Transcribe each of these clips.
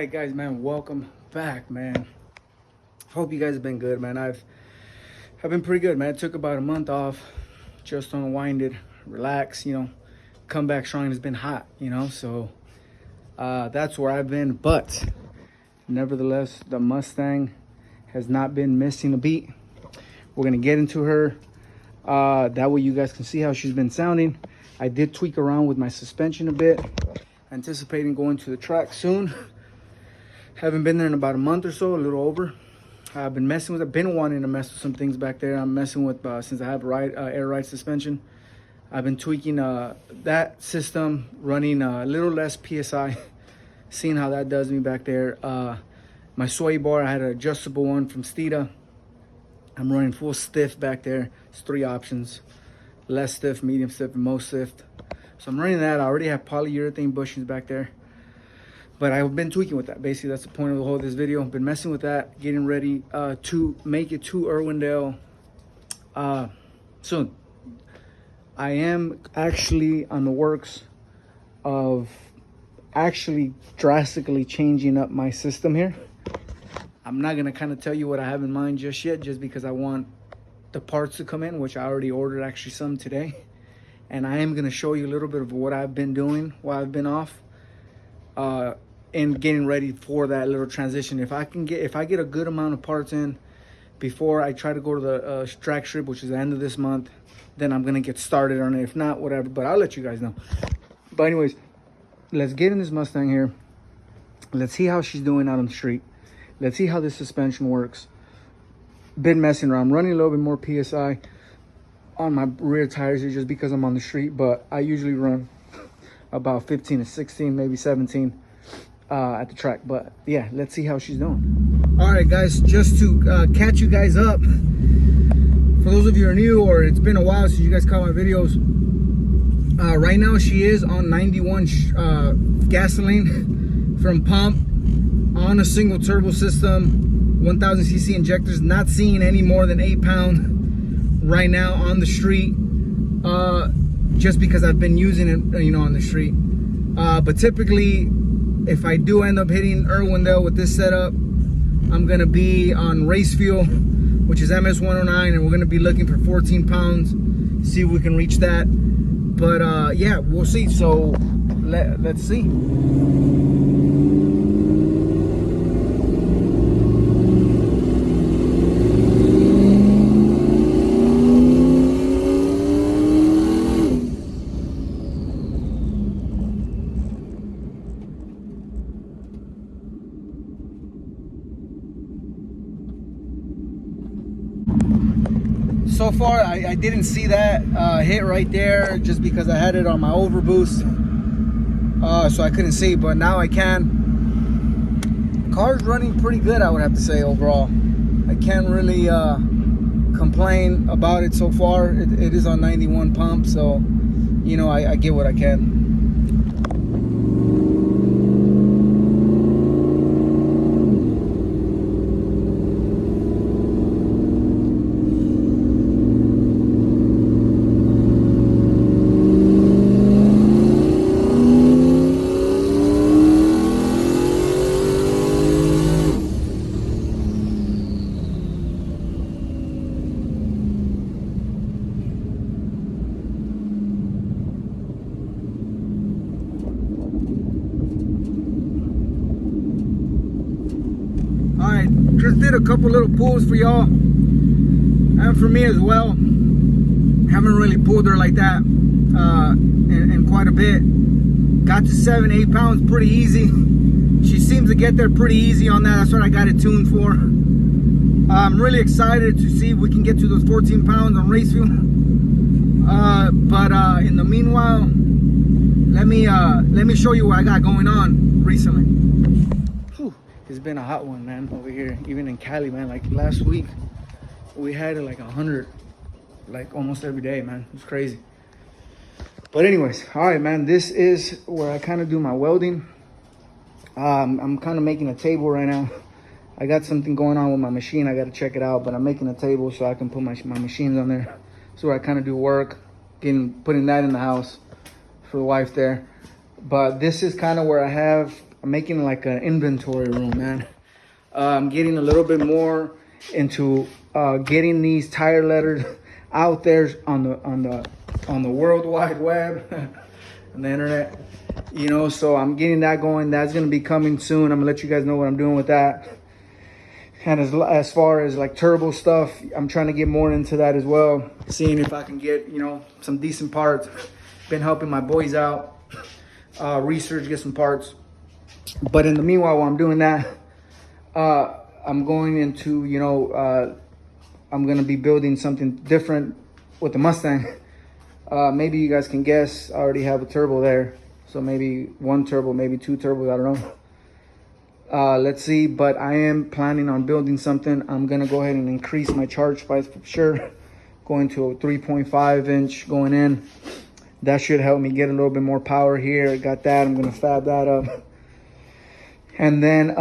right, guys, man, welcome back, man. Hope you guys have been good, man. I've been pretty good, man. It took about a month off, just unwinded, relax, come back strong. It's been hot, so that's where I've been. But nevertheless, the Mustang has not been missing a beat. We're gonna get into her, that way you guys can see how she's been sounding. I did tweak around with my suspension a bit, anticipating going to the track soon. Haven't been there in about a month or so, a little over. I've been messing with it, been wanting to mess with some things back there. I'm messing with, since I have air ride suspension, I've been tweaking that system, running a little less PSI, seeing how that does me back there. My sway bar, I had an adjustable one from Steeda. I'm running full stiff back there. It's 3 options: less stiff, medium stiff, and most stiff. So I'm running that. I already have polyurethane bushings back there, but I've been tweaking with that. Basically, that's the point of the whole of this video. I've been messing with that, getting ready to make it to Irwindale soon. I am actually on the works of actually drastically changing up my system here. I'm not gonna kind of tell you what I have in mind just yet, just because I want the parts to come in, which I already ordered actually some today. And I am gonna show you a little bit of what I've been doing while I've been off, and getting ready for that little transition. If I get a good amount of parts in before I try to go to the track strip, which is the end of this month, then I'm gonna get started on it. If not, whatever, but I'll let you guys know. But anyways, let's get in this Mustang here. Let's see how she's doing out on the street. Let's see how this suspension works. Been messing around, running a little bit more PSI on my rear tires here just because I'm on the street, but I usually run about 15 to 16, maybe 17 at the track. But yeah, let's see how she's doing. All right, guys, just to catch you guys up, for those of you who are new, or it's been a while since you guys caught my videos, right now she is on 91 gasoline from pump, on a single turbo system, 1000cc injectors, not seeing any more than 8 pounds right now on the street, just because I've been using it, on the street. But typically, if I do end up hitting Irwindale with this setup, I'm gonna be on race fuel, which is MS-109, and we're gonna be looking for 14 pounds, see if we can reach that. But yeah, we'll see. So let's see. So far, I didn't see that hit right there just because I had it on my overboost, so I couldn't see, but now I can. Car's running pretty good, I would have to say, overall. I can't really complain about it so far. It is on 91 pump, so I get what I can. Just did a couple little pulls for y'all and for me as well. Haven't really pulled her like that in quite a bit. Got to 7-8 pounds pretty easy. She seems to get there pretty easy on that. That's what I got it tuned for. I'm really excited to see if we can get to those 14 pounds on race fuel. But in the meanwhile, let me show you what I got going on recently. It's been a hot one, man, over here, even in Cali, man. Like last week, we had it like 100, like almost every day, man. It's crazy. But anyways, all right, man, this is where I kind of do my welding. I'm kind of making a table right now. I got something going on with my machine. I got to check it out, but I'm making a table so I can put my machines on there. So I kind of do work, putting that in the house for the wife there. But this is kind of where I have I'm making like an inventory room, man. I'm getting a little bit more into getting these tire letters out there on the World Wide Web, on the internet, you know. So I'm getting that going. That's gonna be coming soon. I'm gonna let you guys know what I'm doing with that. And as far as like turbo stuff, I'm trying to get more into that as well. Seeing if I can get, you know, some decent parts. Been helping my boys out, research, get some parts. But in the meanwhile, while I'm doing that, I'm going into, you know, I'm going to be building something different with the Mustang. Maybe you guys can guess. I already have a turbo there. So maybe one turbo, maybe two turbos, I don't know. Let's see, but I am planning on building something. I'm going to go ahead and increase my charge spice for sure. Going to a 3.5 inch going in. That should help me get a little bit more power here. I got that. I'm going to fab that up. And then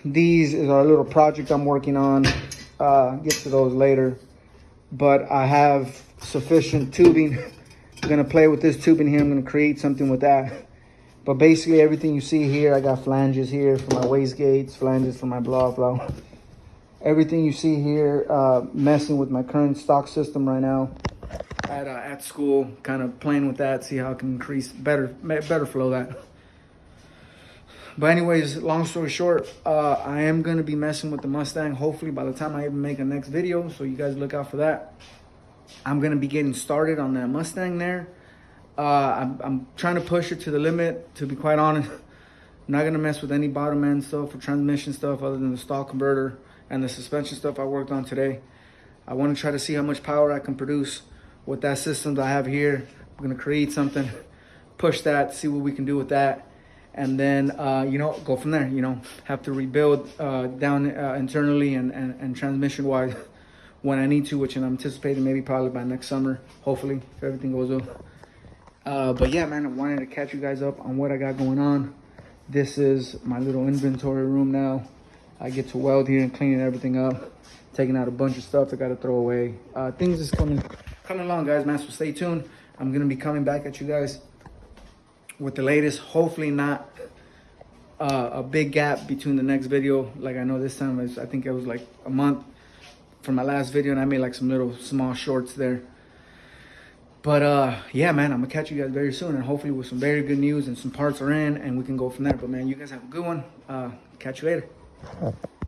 these is our little project I'm working on. Get to those later. But I have sufficient tubing. I'm going to play with this tubing here. I'm going to create something with that. But basically everything you see here, I got flanges here for my Wastegates, flanges for my blah, blah. Everything you see here, messing with my current stock system right now. At school, kind of playing with that, see how I can increase better flow that. But anyways, long story short, I am gonna be messing with the Mustang. Hopefully by the time I even make a next video, so you guys look out for that. I'm gonna be getting started on that Mustang there. I'm trying to push it to the limit, to be quite honest. I'm not gonna mess with any bottom end stuff or transmission stuff other than the stall converter and the suspension stuff I worked on today. I want to try to see how much power I can produce with that system that I have here. I'm gonna create something, push that, see what we can do with that, and then you know, go from there. You know, have to rebuild down internally and transmission wise when I need to, which I'm anticipating maybe probably by next summer, hopefully, if everything goes well. But yeah, man, I wanted to catch you guys up on what I got going on. This is my little inventory room now. I get to weld here and cleaning everything up, taking out a bunch of stuff I got to throw away. Things is coming along, guys, man, so stay tuned. I'm gonna be coming back at you guys with the latest. Hopefully not a big gap between the next video. Like I know this time I think it was like a month from my last video, and I made like some little small shorts there. But yeah, man, I'm gonna catch you guys very soon, and hopefully with some very good news and some parts are in, and we can go from there. But man, you guys have a good one. Catch you later.